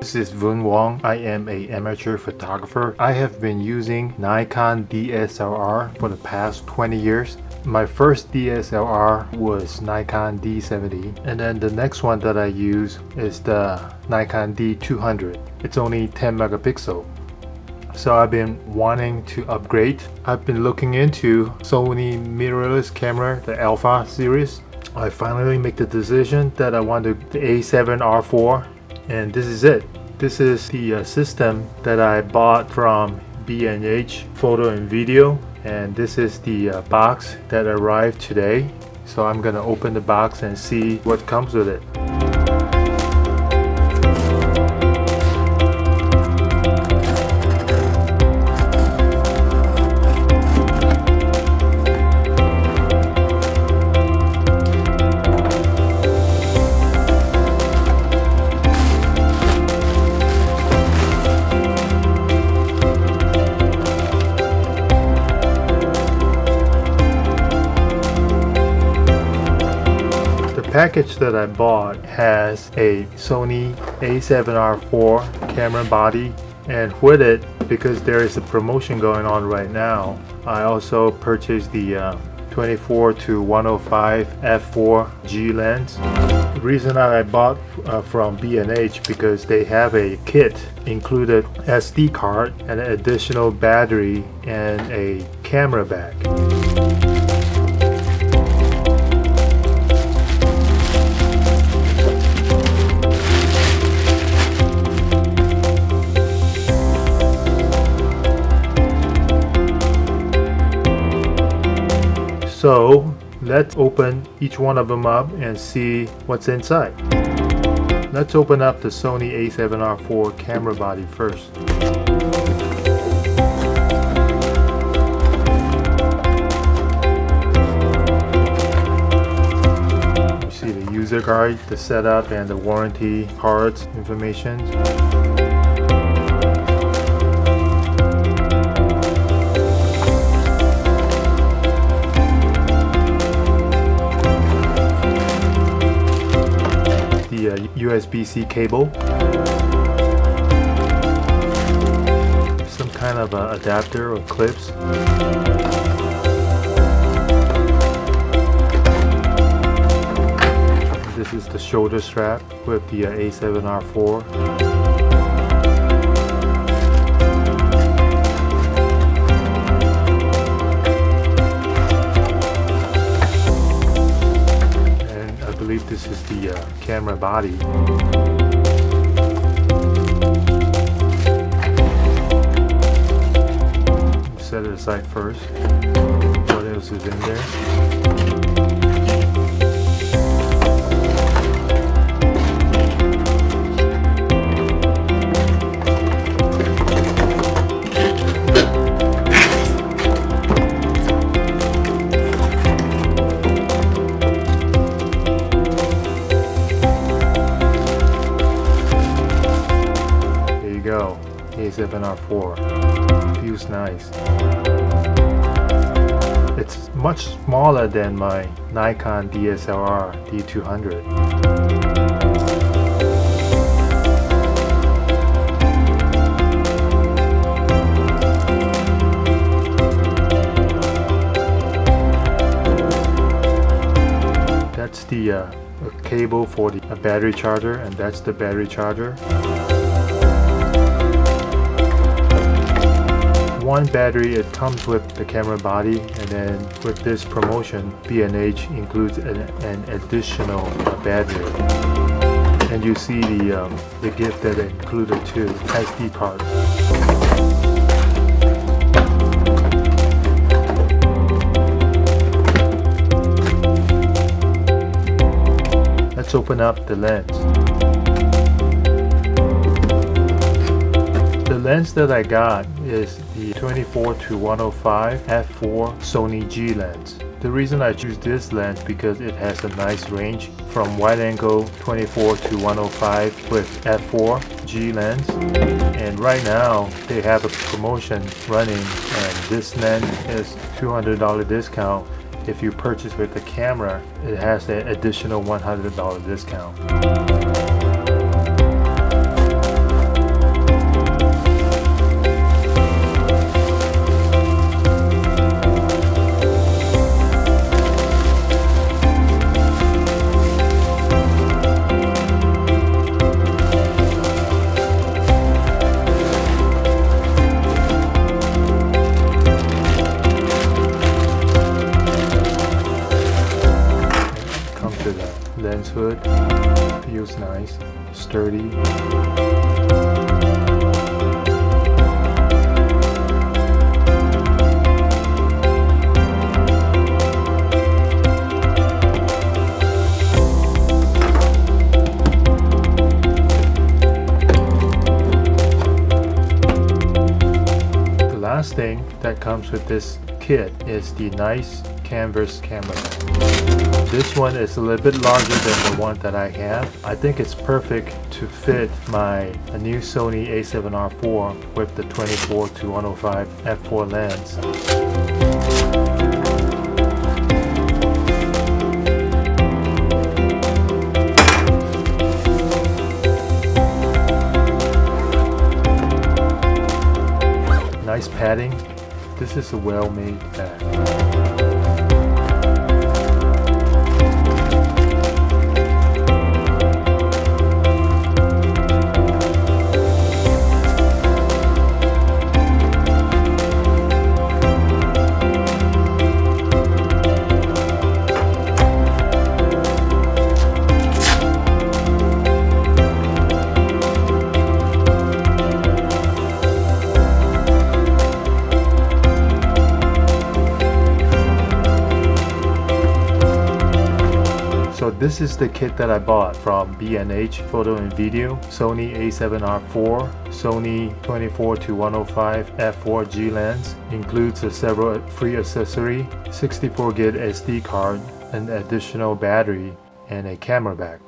This is Vun Wong. I am an amateur photographer. I have been using Nikon DSLR for the past 20 years. My first DSLR was Nikon D70, and then the next one that I use is the Nikon D200. It's only 10 megapixel. So I've been wanting to upgrade. I've been looking into Sony mirrorless camera, the Alpha series. I finally make the decision that I want the A7R4, and this is it. This is the system that I bought from B&H Photo and Video, and this is the box that arrived today. So I'm gonna open the box and see what comes with it. The package that I bought has a Sony A7R4 camera body, and with it, because there is a promotion going on right now, I also purchased the 24-105 f4G lens. The reason that I bought from B&H because they have a kit included SD card, an additional battery, and a camera bag. So let's open each one of them up and see what's inside. Let's open up the Sony A7R4 camera body first. You see the user guide, the setup, and the warranty parts information. USB-C cable, some kind of adapter or clips, this is the shoulder strap with the A7R4. This is the camera body. Set it aside first. What else is in there? A7R4 feels nice. It's much smaller than my Nikon DSLR D200. That's the cable for the battery charger, and that's the battery charger. One battery, it comes with the camera body, and then with this promotion, B&H includes an additional battery. And you see the gift that included too, SD card. Let's open up the lens. The lens that I got is the 24-105 f4 Sony G lens. The reason I choose this lens because it has a nice range from wide angle 24-105 with f4 G lens, and right now they have a promotion running, and this lens is $200 discount. If you purchase with the camera, it has an additional $100 discount. nice, sturdy. Last thing that comes with this kit is the nice canvas camera bag. This one is a little bit larger than the one that I have. I think it's perfect to fit my new Sony A7R IV with the 24-105 f4 lens. Nice padding. This is a well-made bag. So this is the kit that I bought from B&H Photo and Video, Sony A7R IV, Sony 24-105 f4G lens, includes a several free accessory, 64 gig SD card, an additional battery, and a camera bag.